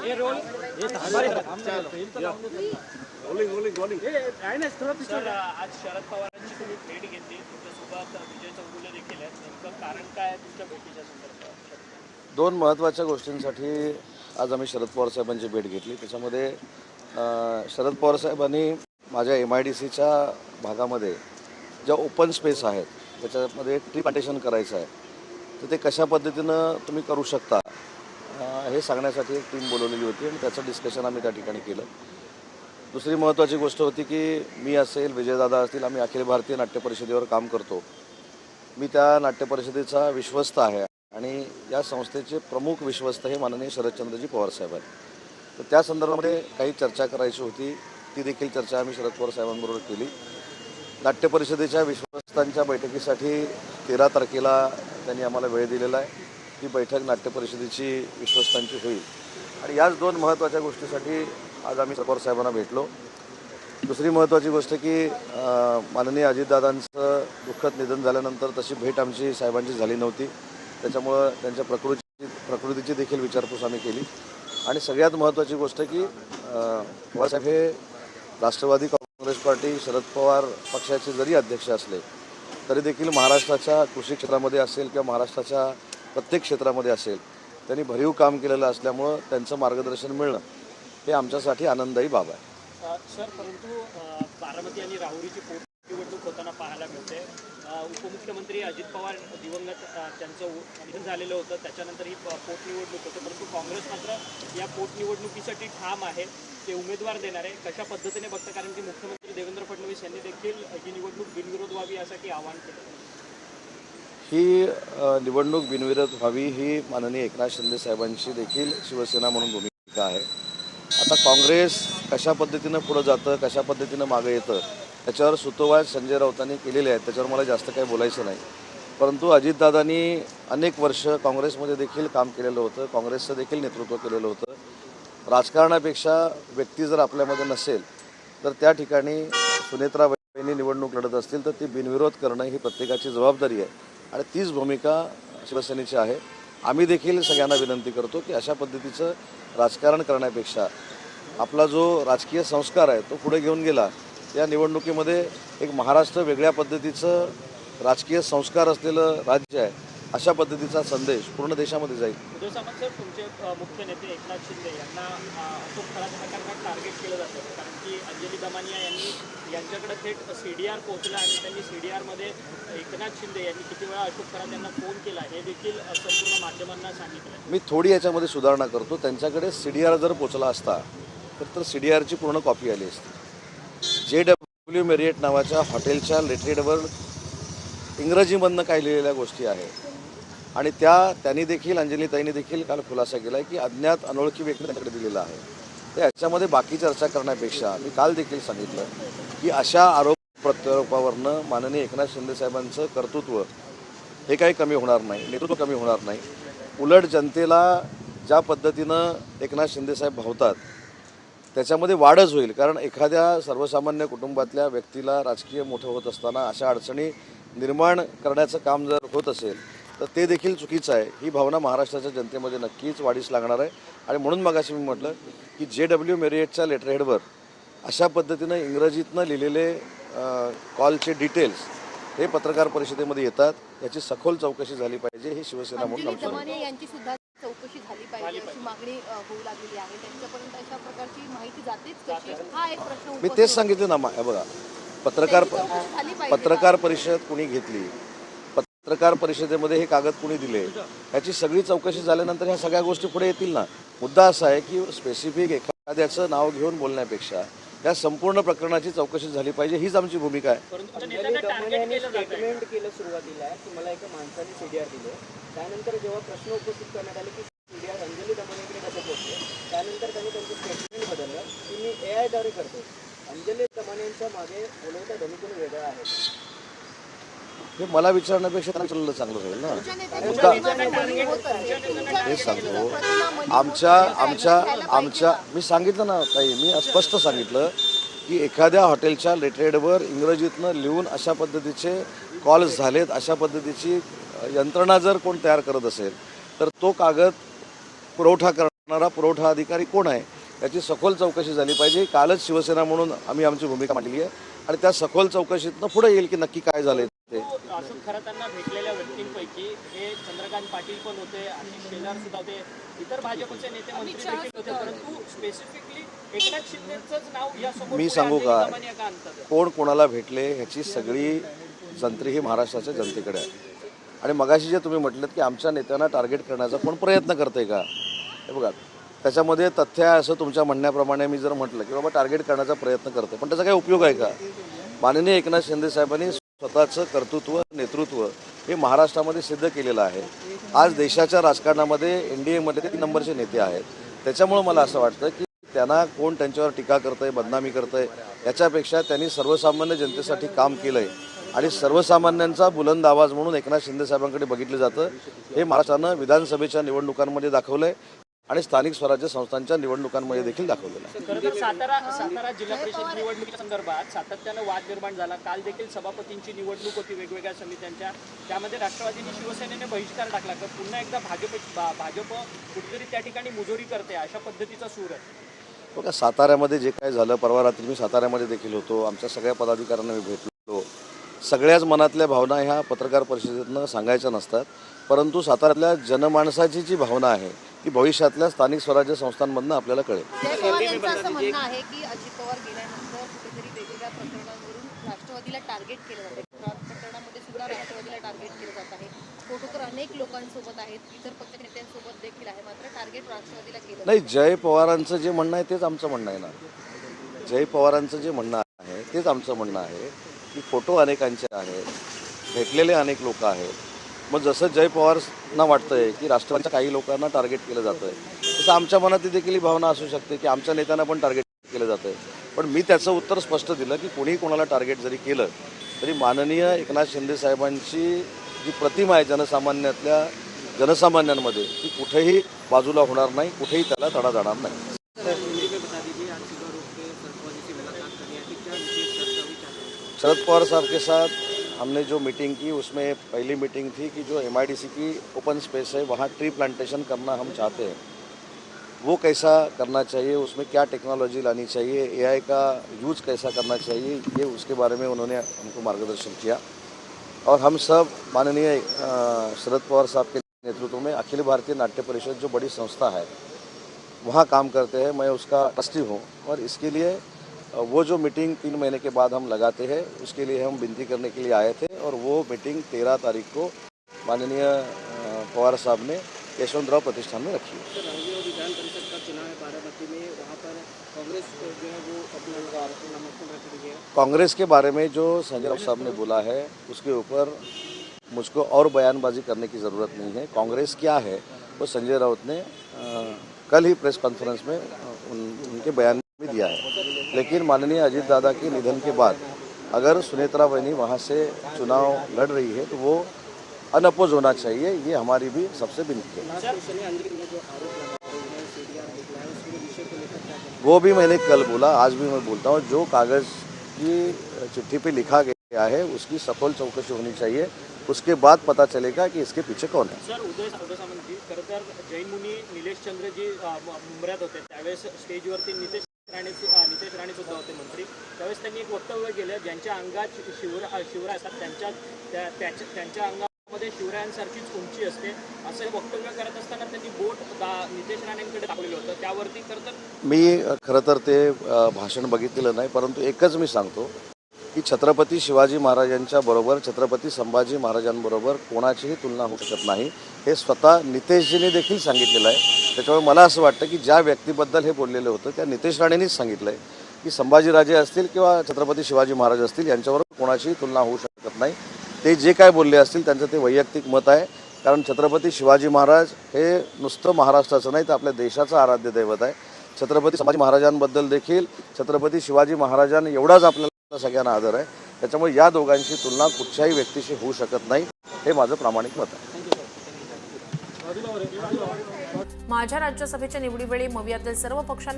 आज शरद पवारांची तुम्ही भेट घेतली, तुमच्यासोबत विजय चौगुले देखील आहेत. नेमकं कारण काय आहे तुमच्या भेटीच्या संदर्भात? दोन महत्त्वाच्या गोष्टींसाठी आज आम्ही शरद पवार साहेबांची भेट घेतली. त्याच्यामध्ये शरद पवार साहेबांनी माझ्या MIDCच्या भागामध्ये ज्या ओपन स्पेस आहेत त्याच्यामध्ये ट्री प्लांटेशन करायचं आहे, तर ते कशा पद्धतीनं तुम्ही करू शकता हे सांगण्यासाठी एक टीम बोलवलेली होती आणि त्याचं डिस्कशन आम्ही त्या ठिकाणी केलं. दुसरी महत्त्वाची गोष्ट होती की मी असेल, विजयदादा असतील, आम्ही अखिल भारतीय नाट्य परिषदेवर काम करतो. मी त्या नाट्य परिषदेचा विश्वस्त आहे आणि या संस्थेचे प्रमुख विश्वस्त हे माननीय शरदचंद्रजी पवार साहेब आहेत. तर त्या संदर्भामध्ये काही चर्चा करायची होती, ती देखील चर्चा आम्ही शरद पवार साहेबांबरोबर केली. नाट्य परिषदेच्या विश्वस्तांच्या बैठकीसाठी 13 तारखेला त्यांनी आम्हाला वेळ दिलेला आहे. ही बैठक नाट्य परिषदेची विश्वस्तांची होईल आणि याच दोन महत्त्वाच्या गोष्टीसाठी आज आम्ही पवार साहेबांना भेटलो. दुसरी महत्त्वाची गोष्ट की माननीय अजितदादांचं दुःखद निधन झाल्यानंतर तशी भेट आमची साहेबांची झाली नव्हती. त्याच्यामुळं त्यांच्या प्रकृतीची देखील विचारपूस आम्ही केली. आणि सगळ्यात महत्त्वाची गोष्ट की पवारसाहेब हे राष्ट्रवादी काँग्रेस पार्टी शरद पवार पक्षाचे जरी अध्यक्ष असले तरी देखील महाराष्ट्राच्या कृषी क्षेत्रामध्ये असेल किंवा महाराष्ट्राच्या प्रत्येक क्षेत्रामध्ये असेल त्यांनी भरीव काम केलेलं असल्यामुळं त्यांचं मार्गदर्शन मिळणं हे आमच्यासाठी आनंददायी बाब आहे. सर, परंतु बारामती आणि राहुरीची पोटनिवडणूक होताना पाहायला मिळते. उपमुख्यमंत्री अजित पवार दिवंगत त्यांचं निधन झालेलं होतं, त्याच्यानंतर ही पोटनिवडणूक होते, परंतु काँग्रेस मात्र या पोटनिवडणुकीसाठी ठाम आहे, ते उमेदवार देणार आहे. कशा पद्धतीने बघतं, कारण की मुख्यमंत्री देवेंद्र फडणवीस यांनी देखील ही निवडणूक बिनविरोध व्हावी यासाठी आवाहन केलं. ही निवडणूक बिनविरोध व्हावी ही माननीय एकनाथ शिंदे साहेबांची देखील शिवसेना म्हणून भूमिका आहे. आता काँग्रेस कशा पद्धतीनं पुढं जातं, कशा पद्धतीनं मागं येतं त्याच्यावर सुतोवाच संजय राऊतांनी केलेले आहेत, त्याच्यावर मला जास्त काही बोलायचं नाही. परंतु अजितदादांनी अनेक वर्ष काँग्रेसमध्ये देखील काम केलेलं होतं, काँग्रेसचं देखील नेतृत्व केलेलं होतं. राजकारणापेक्षा व्यक्ती जर आपल्यामध्ये नसेल तर त्या ठिकाणी सुनेत्राबाईंनी निवडणूक लढत असतील तर ती बिनविरोध करणं ही प्रत्येकाची जबाबदारी आहे आणि तीच भूमिका शिवसेनेची आहे. आम्ही देखील सगळ्यांना विनंती करतो की अशा पद्धतीचं राजकारण करण्यापेक्षा आपला जो राजकीय संस्कार आहे तो पुढे घेऊन गेला. या निवडणुकीमध्ये एक महाराष्ट्र वेगळ्या पद्धतीचं राजकीय संस्कार असलेलं राज्य आहे अशा पद्धतीचा संदेश पूर्ण देशामध्ये जाईल. उद्धव सामंत सर, तुमचे मुख्य नेते एकनाथ शिंदे यांना अशोक खरात टार्गेट केलं जातं, कारण की अंजली दमानिया यांच्याकडे थेट CDR पोहोचला आणि त्यांनी CDRमध्ये एकनाथ शिंदे यांनी किती वेळा अशोक खरात यांना फोन केला हे देखील संपूर्ण माध्यमांना सांगितलं. मी थोडी याच्यामध्ये सुधारणा करतो. त्यांच्याकडे CDR जर पोचला असता तर CDRची पूर्ण कॉपी आली असती. JW मेरियट नावाच्या हॉटेलच्या लेटरेडवर इंग्रजीमधनं काय लिहिलेल्या गोष्टी आहेत आणि त्यांनी देखील अंजलीताईंनी देखील काल खुलासा केला आहे की अज्ञात अनोळखी व्यक्ती त्यांच्याकडे दिलेला आहे. तर याच्यामध्ये बाकी चर्चा करण्यापेक्षा मी काल देखील सांगितलं की अशा आरोप प्रत्यारोपावरनं माननीय एकनाथ शिंदे साहेबांचं कर्तृत्व हे काही कमी होणार नाही, नेतृत्व कमी होणार नाही. उलट जनतेला ज्या पद्धतीनं एकनाथ शिंदे साहेब भावतात त्याच्यामध्ये वाढच होईल. कारण एखाद्या सर्वसामान्य कुटुंबातल्या व्यक्तीला राजकीय मोठं होत असताना अशा अडचणी निर्माण करण्याचं काम जर होत असेल तर ते देखील चुकीचं आहे. ही भावना महाराष्ट्राच्या जनतेमध्ये नक्कीच वाढीस लागणार आहे आणि म्हणून मगाशी मी म्हटलं की JW मेरियटच्या लेटरहेडवर अशा पद्धतीनं इंग्रजीतनं लिहिलेले कॉलचे डिटेल्स हे पत्रकार परिषदेमध्ये येतात. याची सखोल चौकशी झाली पाहिजे ही शिवसेना म्हणून यांची सुद्धा चौकशी झाली पाहिजे अशी मागणी होऊ लागलेली आहे. त्यांच्यापर्यंत अशा प्रकारची माहिती जातेच कशी, हा एक प्रश्न. मी तेच सांगितलं ना. बघा, पत्रकार परिषद कुणी घेतली, पत्रकार परिषदेमध्ये हे कागद कुणी दिले, याची सगळी चौकशी झाल्यानंतर ह्या सगळ्या गोष्टी पुढे येतील ना. मुद्दा असा आहे की स्पेसिफिक एखाद्याचं नाव घेऊन बोलण्यापेक्षा या संपूर्ण प्रकरणाची चौकशी झाली पाहिजे, हीच आमची भूमिका आहे. स्टेटमेंट केलं सुरुवातीला की मला एका माणसाने CDR दिले, त्यानंतर जेव्हा प्रश्न उपस्थित करण्यात आले की CDR अंजली दमानियाकडे कसं पोहोचले, त्यानंतर त्यांनी त्यांचं स्टेटमेंट बदललं की मी AI द्वारे करतो. अंजली दमानियांच्या मागे बोलवता धनुकून वेगळा आहे. हे मला विचारण्यापेक्षा त्यांना विचारलेलं चांगलं राहील ना. हे सांगतो आमच्या मी सांगितलं ना ताई, मी स्पष्ट सांगितलं की एखाद्या हॉटेलच्या लेटरेडवर इंग्रजीतनं लिहून अशा पद्धतीचे कॉल्स झालेत, अशा पद्धतीची यंत्रणा जर कोण तयार करत असेल तर तो कागद पुरवठा करणारा पुरवठा अधिकारी कोण आहे याची सखोल चौकशी झाली पाहिजे. कालच शिवसेना म्हणून आम्ही आमची भूमिका मांडली आहे आणि त्या सखोल चौकशीतनं पुढे येईल की नक्की काय झाले ते. अशोक खरातांना भेटलेल्या व्यक्तींपैकी हे चंद्रकांत पाटील पण होते, आशिष शेलार सुद्धा होते, इतर भाजपचे नेते मंत्री देखील होते, परंतु स्पेसिफिकली एकनाथ शिंदेचंच नाव यासमोर मी सांगू का अंजली दमानिया आणतात? कोण कोणाला भेटले ह्याची सगळी जंत्री ही महाराष्ट्राच्या जनतेकडे आहे. आणि मगाशी जे तुम्ही म्हटलं की आमच्या नेत्यांना टार्गेट करण्याचा कोण प्रयत्न करते का, हे बघा त्याच्यामध्ये तथ्य आहे असं तुमच्या म्हणण्याप्रमाणे मी जर म्हटलं की बाबा टार्गेट करण्याचा प्रयत्न करते, पण त्याचा काही उपयोग आहे का? माननीय एकनाथ शिंदे साहेबांनी स्वतःचं कर्तृत्व नेतृत्व हे महाराष्ट्रामध्ये सिद्ध केलेलं आहे. आज देशाच्या राजकारणामध्ये NDAमध्ये 3 नंबरचे नेते आहेत. त्याच्यामुळं मला असं वाटतं की त्यांना कोण त्यांच्यावर टीका करतंय, बदनामी करतंय याच्यापेक्षा त्यांनी सर्वसामान्य जनतेसाठी काम केलं आहे आणि सर्वसामान्यांचा बुलंद आवाज म्हणून एकनाथ शिंदे साहेबांकडे बघितलं जातं. हे महाराष्ट्रानं विधानसभेच्या निवडणुकांमध्ये दाखवलं आहे आणि स्थानिक स्वराज्य संस्थांच्या निवडणुकांमध्ये देखील दाखवलेलं आहे. खरं तर सातारा जिल्हा परिषद निवडणुकीच्या संदर्भात सातत्यानं वाद निर्माण झाला. काल देखील सभापतींची निवडणूक होती वेगवेगळ्या समित्यांच्या, त्यामध्ये राष्ट्रवादीने शिवसेनेने बहिष्कार टाकला. तर पुन्हा एकदा भाजप कुठेतरी त्या ठिकाणी मुजोरी करते अशा पद्धतीचा सूर आहे. बघा साताऱ्यामध्ये जे काय झालं, परवा रात्री मी साताऱ्यामध्ये देखील होतो, आमच्या सगळ्या पदाधिकाऱ्यांना मी भेटलो. सगळ्याच मनातल्या भावना ह्या पत्रकार परिषदेतनं सांगायच्या नसतात, परंतु साताऱ्यातल्या जनमानसाची जी भावना आहे ती भविष्यातल्या स्थानिक स्वराज्य संस्थांमधनं आपल्याला कळेल. जय पवार यांचं असं म्हणणं आहे की अजित पवार गेल्यानंतर कुठेतरी वेगवेगळ्या प्रकरणांवरून राष्ट्रवादीला टार्गेट केलं जाते. प्रकरणामध्ये सुद्धा राष्ट्रवादीला टार्गेट केलं जात आहे. फोटो तर अनेक लोकांसोबत आहेत, इतर पक्ष नेत्यांसोबत देखील आहे, मात्र टार्गेट राष्ट्रवादीला केलं नाही, जय पवारांचं जे म्हणणं आहे तेच आमचं म्हणणं आहे ना. जय पवारांचं जे म्हणणं आहे तेच आमचं म्हणणं आहे की फोटो अनेकांचे आहेत, भेटलेले अनेक लोक आहेत. मग जसं जय पवारांना वाटतंय की राष्ट्रवादीच्या काही लोकांना टार्गेट केलं जातं आहे, तसं आमच्या मनात देखील ही भावना असू शकते की आमच्या नेत्यांना पण टार्गेट केलं जातं आहे. पण मी त्याचं उत्तर स्पष्ट दिलं की कोणी कोणाला टार्गेट जरी केलं तरी माननीय एकनाथ शिंदे साहेबांची जी प्रतिमा आहे जनसामान्यांमध्ये ती कुठेही बाजूला होणार नाही, कुठेही त्याला तडा जाणार नाही. शरद पवार साहब के साथ हमने जो मीटिंग की उसमें पहली मीटिंग थी कि जो MIDC की ओपन स्पेस है वहाँ ट्री प्लांटेशन करना हम चाहते हैं. वो कैसा करना चाहिए, उसमें क्या टेक्नोलॉजी लानी चाहिए, AI का यूज़ कैसा करना चाहिए, ये उसके बारे में उन्होंने हमको मार्गदर्शन किया. और हम सब माननीय शरद पवार साहब के नेतृत्व में अखिल भारतीय नाट्य परिषद जो बड़ी संस्था है वहाँ काम करते हैं. मैं उसका ट्रस्टी हूँ और इसके लिए वो जो मीटिंग 3 महीने के बाद हम लगाते हैं उसके लिए हम विनती करने के लिए आए थे और वो मीटिंग 13 तारीख को माननीय पवार साहब ने यशवंतराव प्रतिष्ठान में रखी है. विधान परिषद का चुनाव है बारामती में, वहाँ पर कांग्रेस जो है वो अपना नामांकन रख दी है. कांग्रेस के बारे में जो संजय राउत साहब ने बोला है उसके ऊपर मुझको और बयानबाजी करने की ज़रूरत नहीं है. कांग्रेस क्या है वो संजय राउत ने कल ही प्रेस कॉन्फ्रेंस में उनके बयान में दिया है. लेकिन माननीय अजीत दादा के निधन के बाद अगर सुनेत्रा बहनी वहाँ से चुनाव लड़ रही है तो वो अनअपोज होना चाहिए, ये हमारी भी सबसे विनती है. वो भी मैंने कल बोला, आज भी मैं बोलता हूँ, जो कागज़ की चिट्ठी पे लिखा गया है उसकी सफल चौकशी होनी चाहिए. उसके बाद पता चलेगा कि इसके पीछे कौन है. सर उदय सामंत जी, खरं तर जैन मुनी निलेश चंद्र जी मुंबऱ्यात होते त्यावेळेस स्टेजवरती नितेश राणे सुद्धा होते मंत्री. त्यावेळेस त्यांनी एक वक्तव्य केलं, ज्यांच्या अंगात शिवराय असतात त्यांच्या अंगामध्ये शिवरायांसारखीच उंची असते असं वक्तव्य करत असताना त्यांनी बोट नितेश राणेंकडे दाखवलेलं होतं. त्यावरती खरं तर ते भाषण बघितलेलं नाही, परंतु एकच मी सांगतो की छत्रपती शिवाजी महाराजांच्या बरोबर छत्रपती संभाजी महाराजांबरोबर कोणाचीही तुलना होऊ शकत नाही, हे स्वतः नितेशजींनी देखील सांगितलेलं आहे. त्याच्यामुळे मला असं वाटतं की ज्या व्यक्तीबद्दल हे बोललेलं होतं त्या नितेश राणेंनीच सांगितलं आहे की संभाजीराजे असतील किंवा छत्रपती शिवाजी महाराज असतील यांच्याबरोबर कोणाचीही तुलना होऊ शकत नाही. ते जे काय बोलले असतील त्यांचं ते वैयक्तिक मत आहे, कारण छत्रपती शिवाजी महाराज हे नुसतं महाराष्ट्राचं नाही तर आपल्या देशाचं आराध्य दैवत आहे. छत्रपती संभाजी महाराजांबद्दल देखील छत्रपती शिवाजी महाराजांना एवढाच आपल्याला सगळ्यांना आदर आहे. त्याच्यामुळे या दोघांची तुलना कुठच्याही व्यक्तीशी होऊ शकत नाही, हे माझं प्रामाणिक मत आहे. माझ्या राज्यसभेच्या निवडीवेळी मवियातील सर्व पक्षांनी